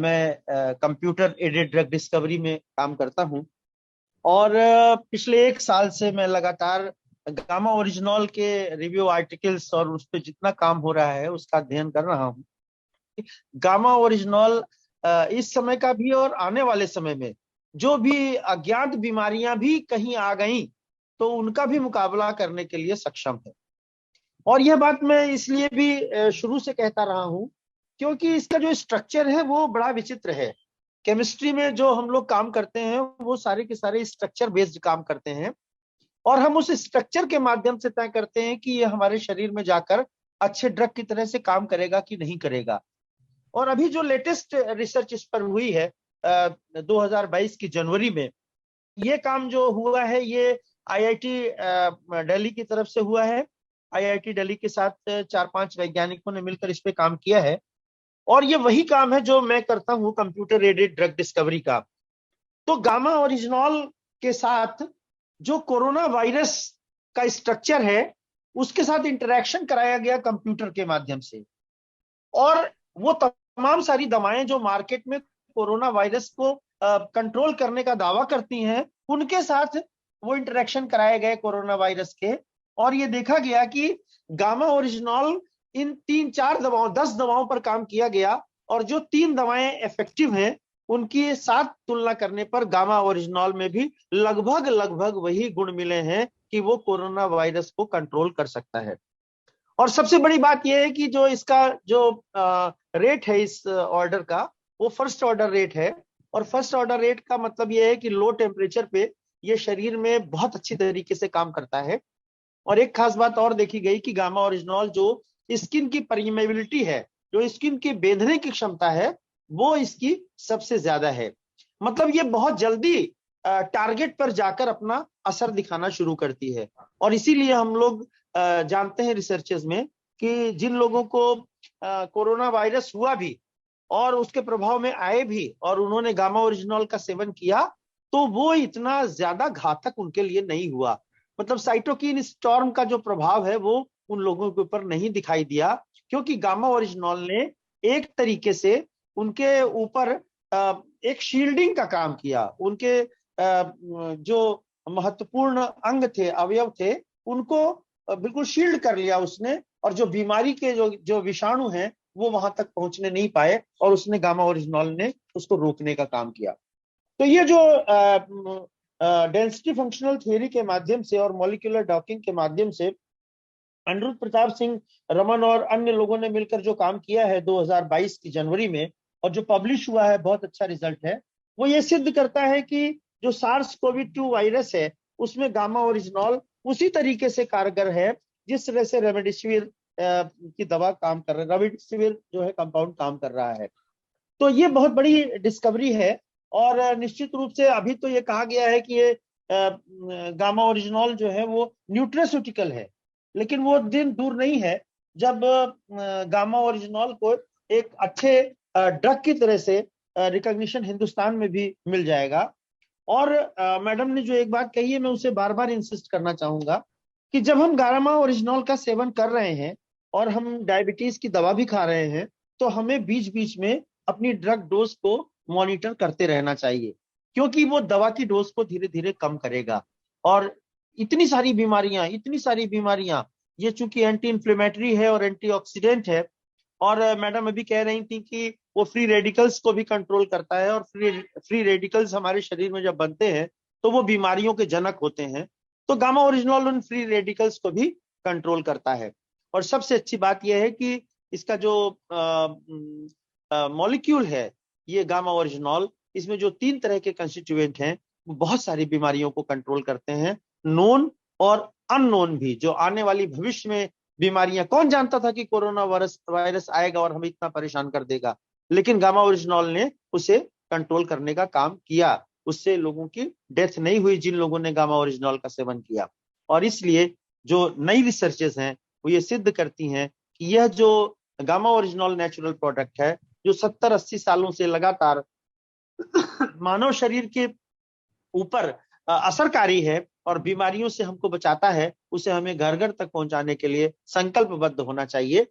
मैं computer aided drug discovery में काम करता हूँ। और पिछले 1 साल से मैं लगातार गामा ओरिजिनॉल के रिव्यू आर्टिकल्स और उस पर जितना काम हो रहा है उसका अध्ययन कर रहा हूँ। गामा ओरिजिनॉल इस समय का भी और आने वाले समय में जो भी अज्ञात बीमारियां भी कहीं आ गई तो उनका भी मुकाबला करने के लिए सक्षम है। और यह बात मैं इसलिए भी शुरू से कहता रहा हूं क्योंकि इसका जो स्ट्रक्चर है वो बड़ा विचित्र है। केमिस्ट्री में जो हम लोग काम करते हैं वो सारे के सारे स्ट्रक्चर बेस्ड काम करते हैं और हम उस स्ट्रक्चर के माध्यम से तय करते हैं कि ये हमारे शरीर में जाकर अच्छे ड्रग की तरह से काम करेगा कि नहीं करेगा। और अभी जो लेटेस्ट रिसर्च इस पर हुई है 2022 की जनवरी में, ये काम जो हुआ है ये आईआईटी दिल्ली की तरफ से हुआ है। आईआईटी दिल्ली के साथ 4-5 वैज्ञानिकों ने मिलकर इस पे काम किया है और ये वही काम है जो मैं करता हूँ कंप्यूटर एडेड ड्रग डिस्कवरी का। तो गामा ओरिजिनॉल के साथ जो कोरोना वायरस का स्ट्रक्चर है उसके साथ इंटरेक्शन कराया गया कंप्यूटर के माध्यम से, और वो तमाम सारी दवाएं जो मार्केट में कोरोना वायरस को कंट्रोल करने का दावा करती हैं उनके साथ वो इंटरेक्शन कराए गए कोरोना वायरस के। और ये देखा गया कि गामा ओरिजिनॉल इन 3-4 दवाओं 10 दवाओं पर काम किया गया और जो 3 दवाएं इफेक्टिव हैं उनकी साथ तुलना करने पर गामा ओरिजिनॉल में भी लगभग लगभग वही गुण मिले हैं कि वो कोरोना वायरस को कंट्रोल कर सकता है। और सबसे बड़ी बात यह है कि जो इसका जो रेट है इस ऑर्डर का वो फर्स्ट ऑर्डर रेट है। और फर्स्ट ऑर्डर रेट का मतलब यह है कि लो टेम्परेचर पे ये शरीर में बहुत अच्छी तरीके से काम करता है। और एक खास बात और देखी गई कि गामा ओरिजिनॉल जो स्किन की परमेबिलिटी है, जो स्किन की बेंधने की क्षमता है, वो इसकी सबसे ज्यादा है। मतलब ये बहुत जल्दी टारगेट पर जाकर अपना असर दिखाना शुरू करती है। और इसीलिए हम लोग जानते हैं रिसर्चेस में कि जिन लोगों को कोरोना वायरस हुआ भी और उसके प्रभाव में आए भी और उन्होंने गामा ओरिजिनॉल का सेवन किया तो वो इतना ज्यादा घातक उनके लिए नहीं हुआ। मतलब साइटोकिन स्टॉर्म का जो प्रभाव है वो उन लोगों के ऊपर नहीं दिखाई दिया क्योंकि गामा ओरिजिनॉल ने एक तरीके से उनके ऊपर एक शील्डिंग का काम किया। उनके जो महत्वपूर्ण अंग थे, अवयव थे, उनको बिल्कुल शील्ड कर लिया उसने। और जो बीमारी के जो विषाणु हैं वो वहां तक पहुंचने नहीं पाए और उसने गामा ओरिजिनॉल ने उसको रोकने का काम किया। तो ये जो डेंसिटी फंक्शनल थ्योरी के माध्यम से और मॉलिक्यूलर डॉकिंग के माध्यम से अनिरुद्ध प्रताप सिंह रमन और अन्य लोगों ने मिलकर जो काम किया है 2022 की जनवरी में और जो पब्लिश हुआ है, बहुत अच्छा रिजल्ट है। वो ये सिद्ध करता है कि जो सार्स कोवी-2 वायरस है उसमें गामा ओरिजिनॉल उसी तरीके से कारगर है जिस तरह से रेमडेसिविर की दवा काम कर रहा है, रेमडेसिविर जो है कंपाउंड काम कर रहा है। तो ये बहुत बड़ी डिस्कवरी है। और निश्चित रूप से अभी तो ये कहा गया है कि ये गामा ओरिजिनॉल जो है वो न्यूट्रास्यूटिकल है, लेकिन वो दिन दूर नहीं है जब गामा ओरिजिनॉल को एक अच्छे ड्रग की तरह से रिकॉग्निशन हिंदुस्तान में भी मिल जाएगा। और मैडम ने जो एक बात कही है मैं उसे बार बार इंसिस्ट करना चाहूंगा कि जब हम गामा ओरिजिनॉल का सेवन कर रहे हैं और हम डायबिटीज की दवा भी खा रहे हैं तो हमें बीच बीच में अपनी ड्रग डोज को मॉनिटर करते रहना चाहिए क्योंकि वो दवा की डोज को धीरे धीरे कम करेगा। और इतनी सारी बीमारियां ये चूंकि एंटी इन्फ्लेमेटरी है और एंटीऑक्सीडेंट है। और मैडम अभी कह रही थी कि वो फ्री रेडिकल्स को भी कंट्रोल करता है और फ्री रेडिकल्स हमारे शरीर में जब बनते हैं तो वो बीमारियों के जनक होते हैं। तो गामा ओरिजिनॉल उन फ्री रेडिकल्स को भी कंट्रोल करता है। और सबसे अच्छी बात यह है कि इसका जो मॉलिक्यूल है ये गामा ओरिजिनॉल, इसमें जो 3 तरह के कंस्टिट्यूएंट हैं वो बहुत सारी बीमारियों को कंट्रोल करते हैं, नोन और अननोन भी। जो आने वाली भविष्य में बीमारियां, कौन जानता था कि कोरोना वायरस आएगा और हमें इतना परेशान कर देगा, लेकिन गामा ओरिजिनॉल ने उसे कंट्रोल करने का काम किया। उससे लोगों की डेथ नहीं हुई जिन लोगों ने गामा ओरिजिनॉल का सेवन किया। और इसलिए जो नई रिसर्चेस हैं वो ये सिद्ध करती हैं कि यह जो गामा ओरिजिनॉल नेचुरल प्रोडक्ट है जो 70-80 सालों से लगातार मानव शरीर के ऊपर असरकारी है और बीमारियों से हमको बचाता है, उसे हमें घर घर तक पहुंचाने के लिए संकल्पबद्ध होना चाहिए।